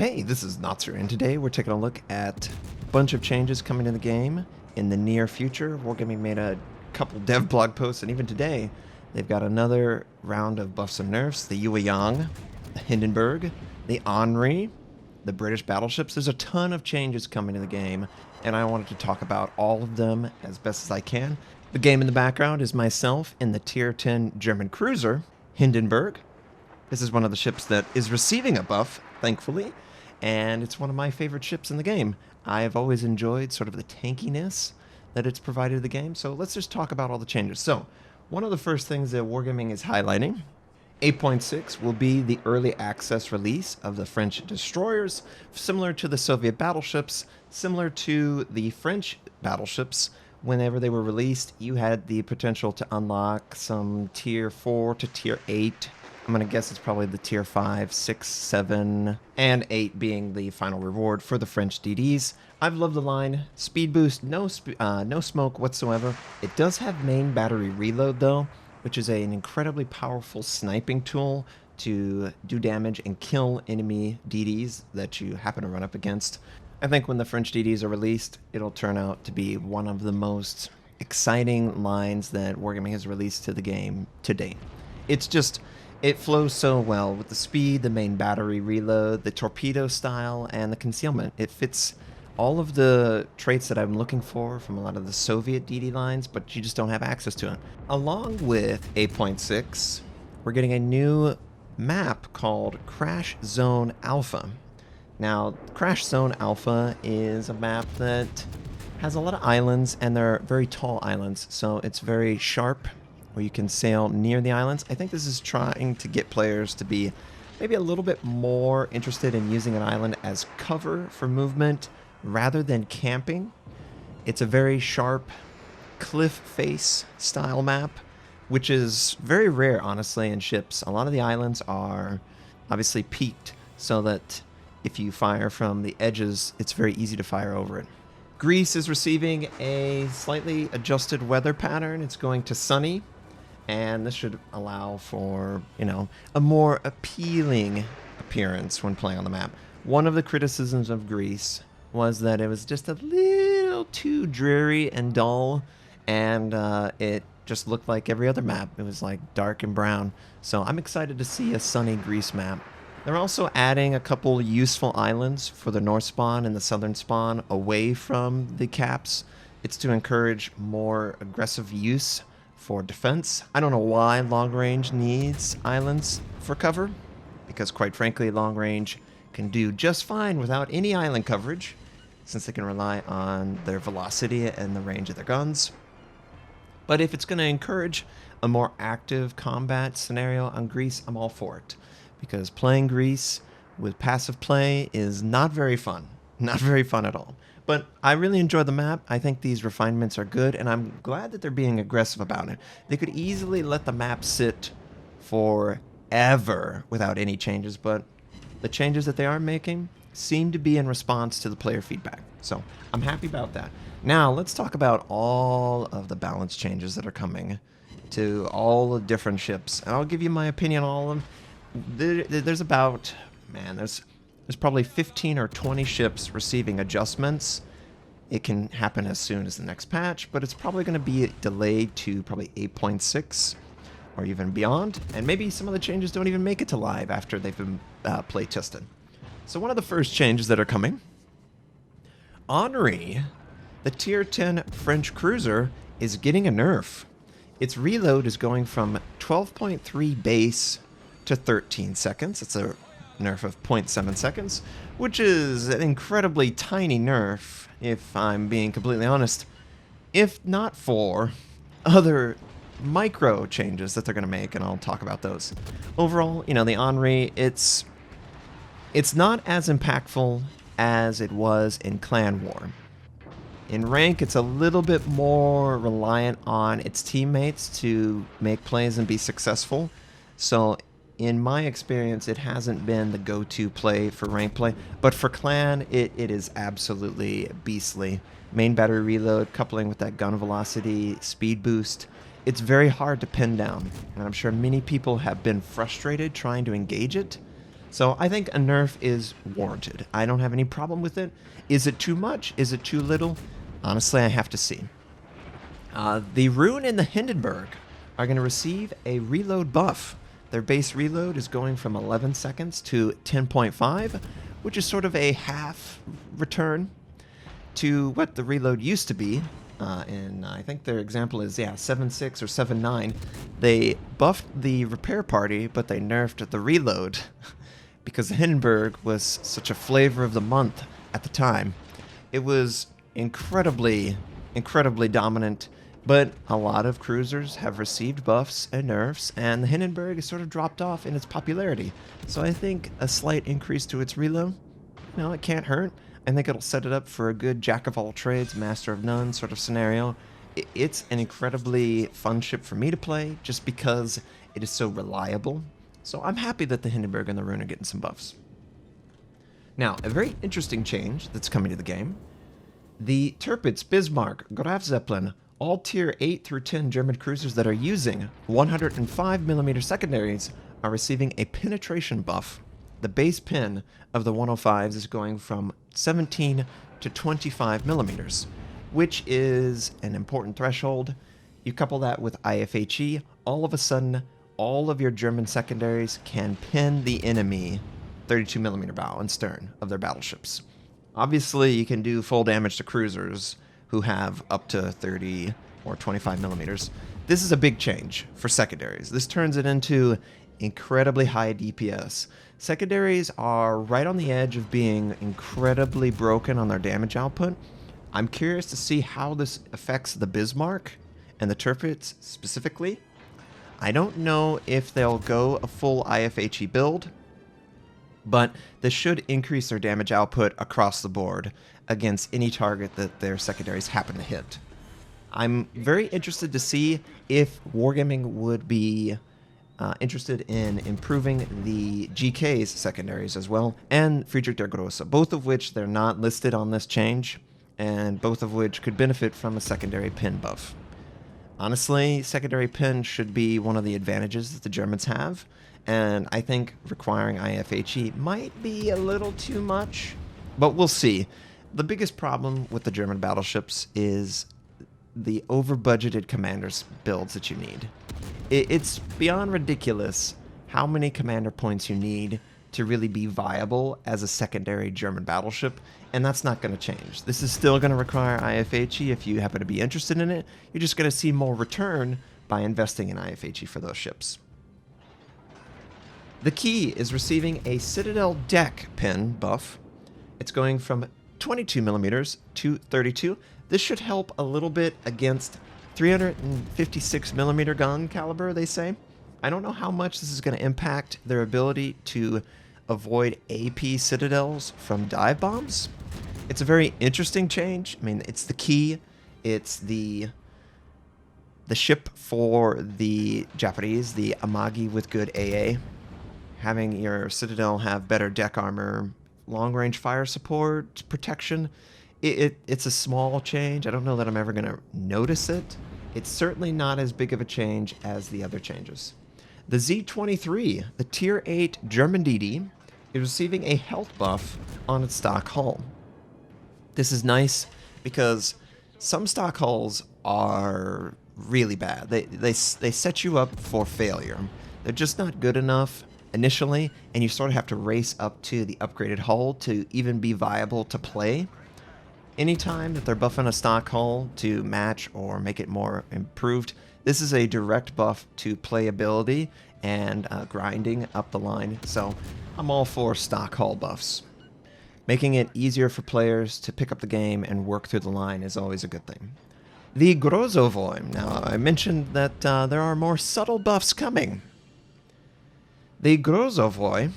Hey, this is Notser, and today we're taking a look at a bunch of changes coming to the game in the near future. Wargaming made a couple dev blog posts, and even today, they've got another round of buffs and nerfs. The Yang, the Hindenburg, the Henri, the British battleships. There's a ton of changes coming to the game, and I wanted to talk about all of them as best as I can. The game in the background is myself in the Tier 10 German cruiser, Hindenburg. This is one of the ships that is receiving a buff, thankfully, and it's one of my favorite ships in the game. I've always enjoyed sort of the tankiness that it's provided to the game, so let's just talk about all the changes. So, one of the first things that Wargaming is highlighting, 8.6 will be the early access release of the French destroyers, similar to the Soviet battleships, similar to the French battleships. Whenever they were released, you had the potential to unlock some Tier 4 to Tier 8. I'm going to guess it's probably the Tier 5, 6, 7, and 8 being the final reward for the French DDs. I've loved the line. Speed boost, no smoke whatsoever. It does have main battery reload, though, which is an incredibly powerful sniping tool to do damage and kill enemy DDs that you happen to run up against. I think when the French DDs are released, it'll turn out to be one of the most exciting lines that Wargaming has released to the game to date. It flows so well with the speed, the main battery reload, the torpedo style, and the concealment. It fits all of the traits that I'm looking for from a lot of the Soviet DD lines, but you just don't have access to it. Along with 8.6, we're getting a new map called Crash Zone Alpha. Now, Crash Zone Alpha is a map that has a lot of islands, and they're very tall islands, so it's very sharp, where you can sail near the islands. I think this is trying to get players to be maybe a little bit more interested in using an island as cover for movement rather than camping. It's a very sharp cliff face style map, which is very rare, honestly, in ships. A lot of the islands are obviously peaked so that if you fire from the edges, it's very easy to fire over it. Greece is receiving a slightly adjusted weather pattern. It's going to sunny, and this should allow for, a more appealing appearance when playing on the map. One of the criticisms of Greece was that it was just a little too dreary and dull, and it just looked like every other map. It was like dark and brown. So I'm excited to see a sunny Greece map. They're also adding a couple useful islands for the north spawn and the southern spawn away from the caps. It's to encourage more aggressive use for defense. I don't know why long range needs islands for cover, because quite frankly, long range can do just fine without any island coverage, since they can rely on their velocity and the range of their guns. But if it's going to encourage a more active combat scenario on Greece, I'm all for it, because playing Greece with passive play is not very fun. Not very fun at all. But I really enjoy the map. I think these refinements are good, and I'm glad that they're being aggressive about it. They could easily let the map sit forever without any changes, but the changes that they are making seem to be in response to the player feedback. So I'm happy about that. Now let's talk about all of the balance changes that are coming to all the different ships. And I'll give you my opinion on all of them. There's about, there's probably 15 or 20 ships receiving adjustments. It can happen as soon as the next patch, but it's probably going to be delayed to probably 8.6 or even beyond. And maybe some of the changes don't even make it to live after they've been play tested. So one of the first changes that are coming, Henri, the Tier 10 French cruiser, is getting a nerf. Its reload is going from 12.3 base to 13 seconds. It's a nerf of 0.7 seconds, which is an incredibly tiny nerf, if I'm being completely honest, if not for other micro changes that they're going to make, and I'll talk about those. Overall, the Henri, it's not as impactful as it was in Clan War. In rank, it's a little bit more reliant on its teammates to make plays and be successful. So in my experience, it hasn't been the go-to play for rank play, but for clan, it is absolutely beastly. Main battery reload, coupling with that gun velocity, speed boost, it's very hard to pin down, and I'm sure many people have been frustrated trying to engage it, So I think a nerf is warranted. I don't have any problem with it. Is it too much? Is it too little? Honestly, I have to see. The Rune and the Hindenburg are going to receive a reload buff. Their base reload is going from 11 seconds to 10.5, which is sort of a half return to what the reload used to be. And I think their example is, 7.6 or 7.9. They buffed the repair party, but they nerfed the reload because the Hindenburg was such a flavor of the month at the time. It was incredibly dominant, but a lot of cruisers have received buffs and nerfs, and the Hindenburg has sort of dropped off in its popularity. So I think a slight increase to its reload, it can't hurt. I think it'll set it up for a good jack-of-all-trades, master-of-none sort of scenario. It's an incredibly fun ship for me to play, just because it is so reliable. So I'm happy that the Hindenburg and the Rune are getting some buffs. Now, a very interesting change that's coming to the game. The Tirpitz, Bismarck, Graf Zeppelin, all tier 8 through 10 German cruisers that are using 105mm secondaries are receiving a penetration buff. The base pin of the 105s is going from 17 to 25 millimeters, which is an important threshold. You couple that with IFHE, all of a sudden, all of your German secondaries can pin the enemy 32 millimeter bow and stern of their battleships. Obviously, you can do full damage to cruisers who have up to 30 or 25 millimeters. This is a big change for secondaries. This turns it into incredibly high DPS. Secondaries are right on the edge of being incredibly broken on their damage output. I'm curious to see how this affects the Bismarck and the Tirpitz specifically. I don't know if they'll go a full IFHE build, but this should increase their damage output across the board against any target that their secondaries happen to hit. I'm very interested to see if Wargaming would be interested in improving the GK's secondaries as well, and Friedrich der Grosse, both of which they're not listed on this change, and both of which could benefit from a secondary pin buff. Honestly, secondary pin should be one of the advantages that the Germans have, and I think requiring IFHE might be a little too much, but we'll see. The biggest problem with the German battleships is the over-budgeted commanders builds that you need. It's beyond ridiculous how many commander points you need to really be viable as a secondary German battleship, and that's not going to change. This is still going to require IFHE if you happen to be interested in it. You're just going to see more return by investing in IFHE for those ships. The Key is receiving a Citadel deck pin buff. It's going from 22 millimeters to 32. This should help a little bit against 356 millimeter gun caliber, they say. I don't know how much this is going to impact their ability to avoid AP citadels from dive bombs. It's a very interesting change. I mean, it's the Key. It's the ship for the Japanese, the Amagi with good AA. Having your Citadel have better deck armor, long-range fire support, protection. It's a small change. I don't know that I'm ever going to notice it. It's certainly not as big of a change as the other changes. The Z-23, the Tier 8 German DD, is receiving a health buff on its stock hull. This is nice because some stock hulls are really bad. They set you up for failure. They're just not good enough initially, and you sort of have to race up to the upgraded hull to even be viable to play. Anytime that they're buffing a stock hull to match or make it more improved, this is a direct buff to playability and grinding up the line, so I'm all for stock hull buffs. Making it easier for players to pick up the game and work through the line is always a good thing. The Grozovoy. Now, I mentioned that there are more subtle buffs coming. The Grozovoy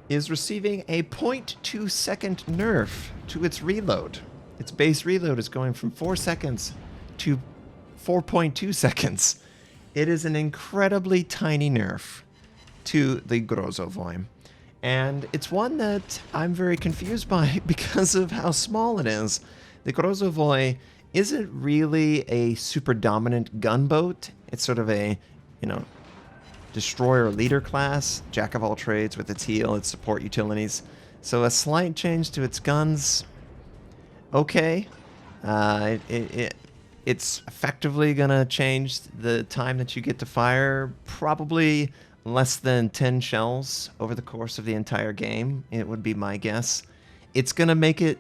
is receiving a 0.2 second nerf to its reload. Its base reload is going from 4 seconds to 4.2 seconds. It is an incredibly tiny nerf to the Grozovoy. And it's one that I'm very confused by because of how small it is. The Grozovoy isn't really a super dominant gunboat. It's sort of a, destroyer leader class, jack of all trades with its heal, its support utilities. So a slight change to its guns. Okay. It's effectively going to change the time that you get to fire. Probably less than 10 shells over the course of the entire game, it would be my guess. It's going to make it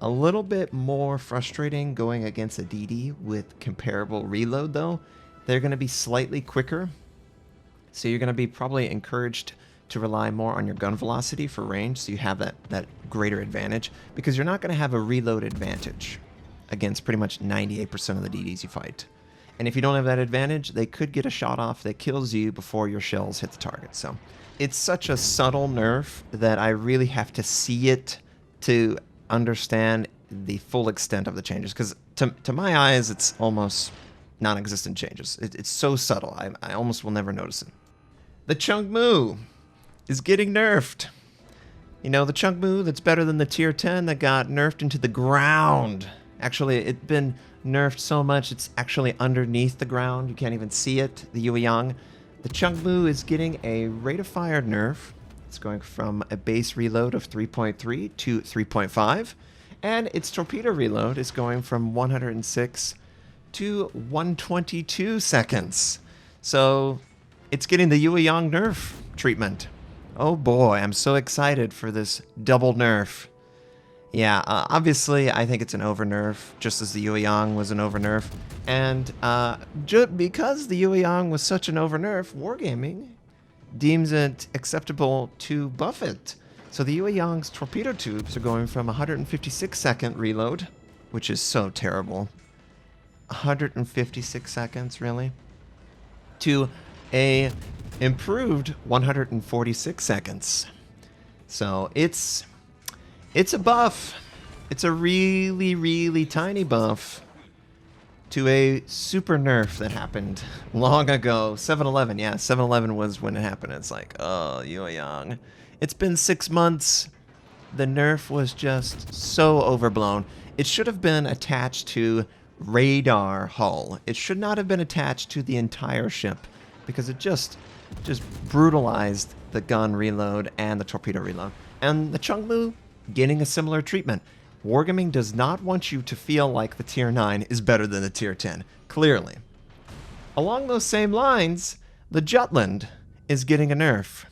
a little bit more frustrating going against a DD with comparable reload, though. They're going to be slightly quicker, so you're going to be probably encouraged to rely more on your gun velocity for range, so you have that greater advantage, because you're not going to have a reload advantage against pretty much 98% of the DDs you fight. And if you don't have that advantage, they could get a shot off that kills you before your shells hit the target. So it's such a subtle nerf that I really have to see it to understand the full extent of the changes, because to my eyes, it's almost non-existent changes. It's so subtle, I almost will never notice it. The Chung Mu is getting nerfed. You know, the Chung Mu that's better than the tier 10 that got nerfed into the ground. Actually, it's been nerfed so much it's actually underneath the ground. You can't even see it, the Yueyang. The Chung Mu is getting a rate of fire nerf. It's going from a base reload of 3.3 to 3.5. And its torpedo reload is going from 106 to 122 seconds. So it's getting the Yueyang nerf treatment. Oh boy, I'm so excited for this double nerf. Yeah, obviously I think it's an over nerf, just as the Yueyang was an over nerf. And because the Yueyang was such an over nerf, Wargaming deems it acceptable to buff it. So the Yueyang's torpedo tubes are going from 156 second reload, which is so terrible. 156 seconds, really? To a improved 146 seconds. So it's a buff. It's a really, really tiny buff to a super nerf that happened long ago. 7-11, yeah, 7-11 was when it happened. It's like, oh, Yueyang. It's been 6 months. The nerf was just so overblown. It should have been attached to radar hull. It should not have been attached to the entire ship, because it just brutalized the gun reload and the torpedo reload. And the Chung Mu getting a similar treatment. Wargaming does not want you to feel like the tier 9 is better than the tier 10, clearly. Along those same lines, the Jutland is getting a nerf.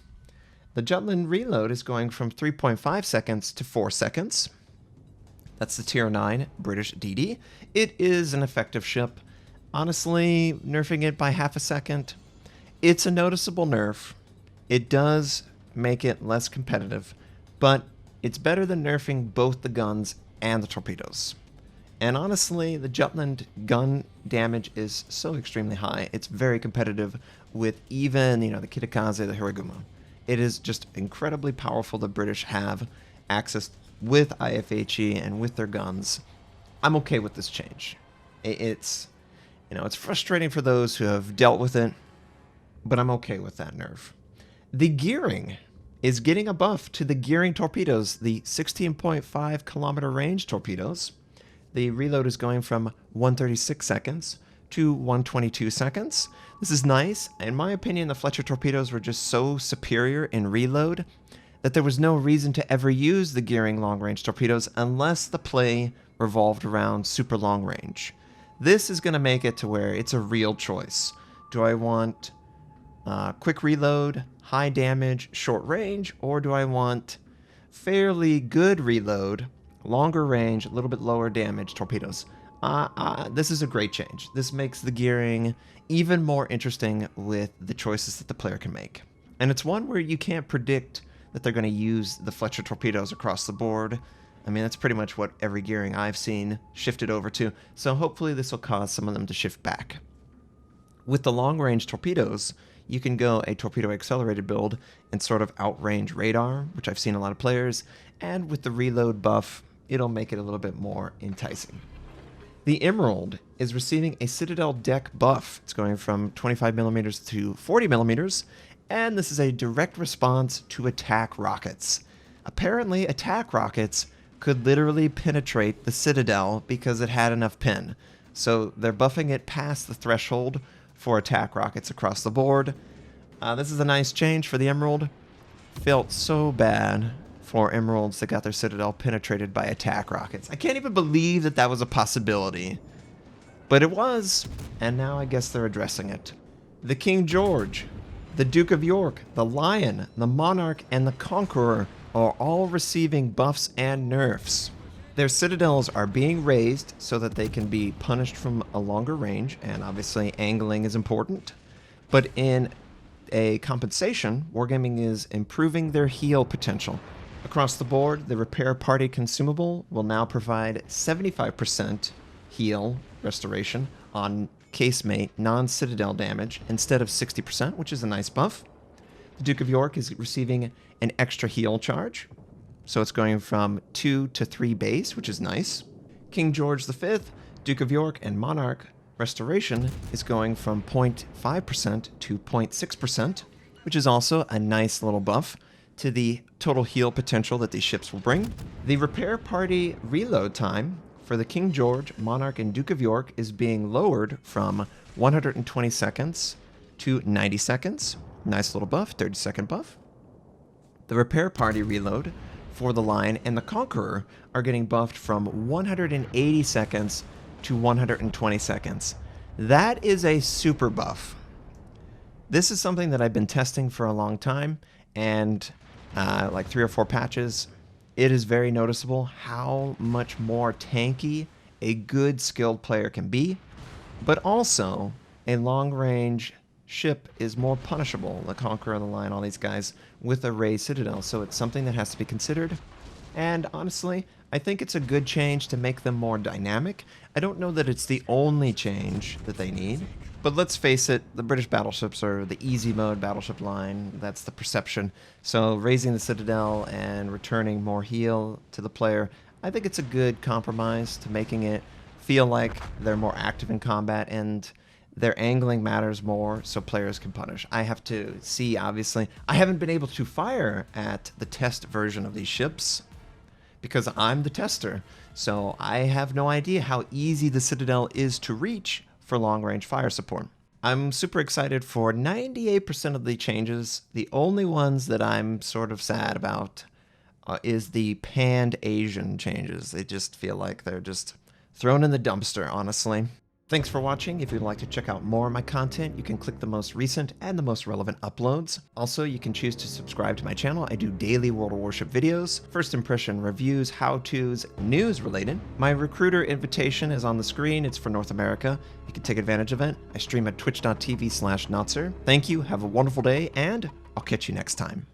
The Jutland reload is going from 3.5 seconds to 4 seconds. That's the tier 9 British DD. It is an effective ship. Honestly, nerfing it by half a second, it's a noticeable nerf. It does make it less competitive, but it's better than nerfing both the guns and the torpedoes. And honestly, the Jutland gun damage is so extremely high. It's very competitive with even, the Kitakaze, the Hiraguma. It is just incredibly powerful. The British have access with IFHE and with their guns. I'm okay with this change. It's frustrating for those who have dealt with it, but I'm okay with that nerf. The gearing is getting a buff to the gearing torpedoes, the 16.5 kilometer range torpedoes. The reload is going from 136 seconds to 122 seconds. This is nice. In my opinion, the Fletcher torpedoes were just so superior in reload that there was no reason to ever use the gearing long-range torpedoes unless the play revolved around super long range. This is going to make it to where it's a real choice. Do I want quick reload, high damage, short range, or do I want fairly good reload, longer range, a little bit lower damage torpedoes? This is a great change. This makes the gearing even more interesting with the choices that the player can make. And it's one where you can't predict that they're going to use the Fletcher torpedoes across the board. I mean, that's pretty much what every gearing I've seen shifted over to, so hopefully this will cause some of them to shift back. With the long-range torpedoes, you can go a torpedo accelerated build and sort of outrange radar, which I've seen a lot of players, and with the reload buff, it'll make it a little bit more enticing. The Emerald is receiving a Citadel deck buff. It's going from 25mm to 40mm, and this is a direct response to attack rockets. Apparently, attack rockets could literally penetrate the Citadel because it had enough pin. So they're buffing it past the threshold for attack rockets across the board. This is a nice change for the Emerald. Felt so bad for Emeralds that got their citadel penetrated by attack rockets. I can't even believe that that was a possibility. But it was, and now I guess they're addressing it. The King George, the Duke of York, the Lion, the Monarch, and the Conqueror are all receiving buffs and nerfs. Their citadels are being raised so that they can be punished from a longer range, and obviously angling is important. But in a compensation, Wargaming is improving their heal potential. Across the board, the Repair Party consumable will now provide 75% heal restoration on casemate non-citadel damage instead of 60%, which is a nice buff. The Duke of York is receiving an extra heal charge, so it's going from 2 to 3 base, which is nice. King George V, Duke of York, and Monarch restoration is going from 0.5% to 0.6%, which is also a nice little buff to the total heal potential that these ships will bring. The Repair Party reload time for the King George, Monarch, and Duke of York is being lowered from 120 seconds to 90 seconds. Nice little buff, 30-second buff. The Repair Party reload for the Lion and the Conqueror are getting buffed from 180 seconds to 120 seconds. That is a super buff. This is something that I've been testing for a long time, and like 3 or 4 patches, it is very noticeable how much more tanky a good skilled player can be, but also a long-range ship is more punishable. The Conqueror, the Lion, all these guys with a raised citadel, so it's something that has to be considered. And honestly, I think it's a good change to make them more dynamic. I don't know that it's the only change that they need, but let's face it, the British battleships are the easy mode battleship line. That's the perception. So raising the citadel and returning more heal to the player, I think it's a good compromise to making it feel like they're more active in combat and their angling matters more so players can punish. I have to see, obviously, I haven't been able to fire at the test version of these ships because I'm the tester, so I have no idea how easy the Citadel is to reach for long-range fire support. I'm super excited for 98% of the changes. The only ones that I'm sort of sad about is the Pan-Asian changes. They just feel like they're just thrown in the dumpster, honestly. Thanks for watching. If you'd like to check out more of my content, you can click the most recent and the most relevant uploads. Also, you can choose to subscribe to my channel. I do daily World of Warship videos, first impression reviews, how-tos, news related. My recruiter invitation is on the screen. It's for North America. You can take advantage of it. I stream at twitch.tv/Notser. Thank you, have a wonderful day, and I'll catch you next time.